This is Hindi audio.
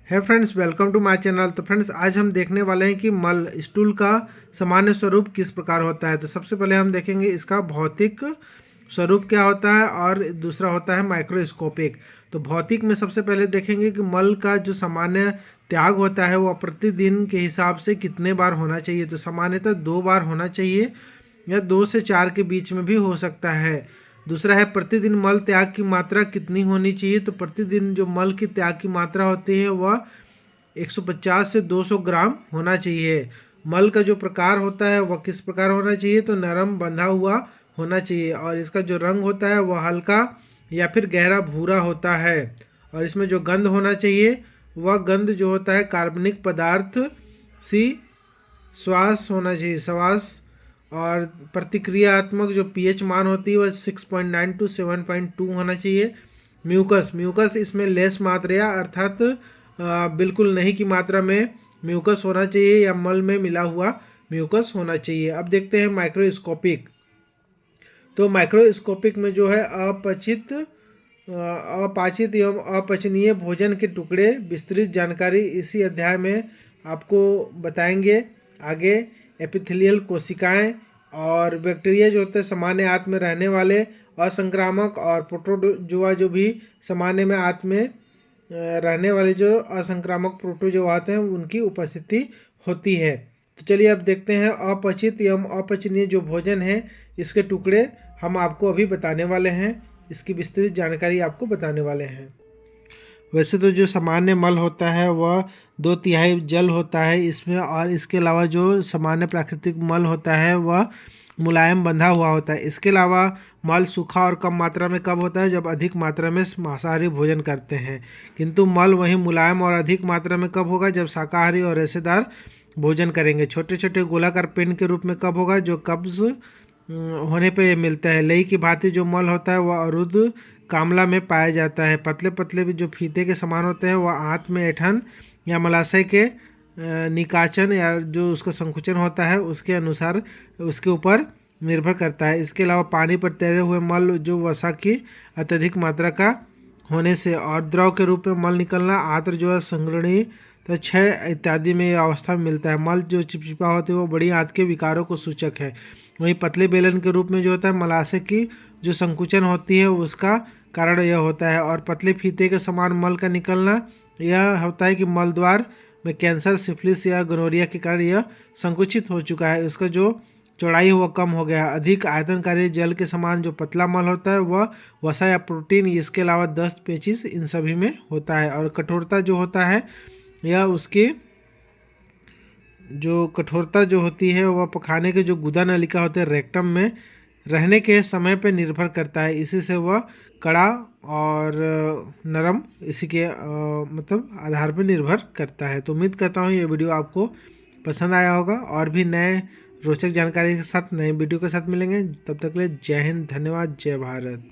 है friends, welcome to my channel. तो फ्रेंड्स, आज हम देखने वाले हैं कि मल स्टूल का सामान्य स्वरूप किस प्रकार होता है। तो सबसे पहले हम देखेंगे इसका भौतिक स्वरूप क्या होता है और दूसरा होता है माइक्रोस्कोपिक। तो भौतिक में सबसे पहले देखेंगे कि मल का जो सामान्य त्याग होता है वह प्रतिदिन के हिसाब से कितने बार होना चाहिए। तो सामान्यतः 2 बार होना चाहिए या 2 से 4 के बीच में भी हो सकता है। दूसरा है प्रतिदिन मल त्याग की मात्रा कितनी होनी चाहिए। तो प्रतिदिन जो मल की त्याग की मात्रा होती है वह 150 से 200 ग्राम होना चाहिए। मल का जो प्रकार होता है वह किस प्रकार होना चाहिए। तो नरम बंधा हुआ होना चाहिए और इसका जो रंग होता है वह हल्का या फिर गहरा भूरा होता है। और इसमें जो गंध होना चाहिए वह गंध जो होता है कार्बनिक पदार्थ सी श्वास होना चाहिए, श्वास। और प्रतिक्रियात्मक जो पीएच मान होती है वह 6.9 टू 7.2 होना चाहिए। म्यूकस म्यूकस इसमें लेस मात्रा अर्थात बिल्कुल नहीं की मात्रा में म्यूकस होना चाहिए या मल में मिला हुआ म्यूकस होना चाहिए। अब देखते हैं माइक्रोस्कोपिक। तो माइक्रोस्कोपिक में जो है अपाचित एवं अपचनीय भोजन के टुकड़े विस्तृत जानकारी इसी अध्याय में आपको बताएंगे। आगे एपिथेलियल कोशिकाएं और बैक्टीरिया जो होते हैं सामान्य आंत में रहने वाले असंक्रामक, और प्रोटोजोआ जो भी सामान्य में आंत में रहने वाले जो असंक्रामक प्रोटोजोआ आते हैं उनकी उपस्थिति होती है। तो चलिए अब देखते हैं अपचित एवं अपचनीय जो भोजन है इसके टुकड़े हम आपको अभी बताने वाले हैं, इसकी विस्तृत जानकारी आपको बताने वाले हैं। वैसे तो जो सामान्य मल होता है वह 2/3 जल होता है इसमें, और इसके अलावा जो सामान्य प्राकृतिक मल होता है वह मुलायम बंधा हुआ होता है। इसके अलावा मल सूखा और कम मात्रा में कब होता है, जब अधिक मात्रा में मांसाहारी भोजन करते हैं। किंतु मल वही मुलायम और अधिक मात्रा में कब होगा, जब शाकाहारी और रेशेदार भोजन करेंगे। छोटे छोटे गोलाकार पिंड के रूप में कब होगा, जो कब्ज होने पे मिलता है। लई की भांति जो मल होता है वह अरुद्ध कामला में पाया जाता है। पतले पतले भी जो फीते के समान होते हैं वह आंत में ऐंठन या मलाशय के निकाचन या जो उसका संकुचन होता है उसके अनुसार उसके ऊपर निर्भर करता है। इसके अलावा पानी पर तैरे हुए मल जो वसा की अत्यधिक मात्रा का होने से और द्रव के रूप में मल निकलना, आंत्र जो है संग्रहणी तो क्षय इत्यादि में यह अवस्था में मिलता है। मल जो चिपचिपा होती है वो बड़ी आंत के विकारों को सूचक है। वहीं पतले बेलन के रूप में जो होता है मलाशय की जो संकुचन होती है उसका कारण यह होता है। और पतले फीते के समान मल का निकलना यह होता है कि मल द्वार में कैंसर, सिफिलिस या गोनोरिया के कारण यह संकुचित हो चुका है, इसका जो चौड़ाई वह कम हो गया। अधिक आयतनकारी जल के समान जो पतला मल होता है वह वसा या प्रोटीन, इसके अलावा दस्त, पेचिश इन सभी में होता है। और कठोरता जो होता है यह उसकी जो कठोरता जो होती है वह पखाने के जो गुदा नलिका होते हैं रेक्टम में रहने के समय पर निर्भर करता है। इसी से वह कड़ा और नरम इसी के मतलब आधार पर निर्भर करता है। तो उम्मीद करता हूँ ये वीडियो आपको पसंद आया होगा। और भी नए रोचक जानकारी के साथ नए वीडियो के साथ मिलेंगे। तब तक के लिए जय हिंद, धन्यवाद, जय भारत।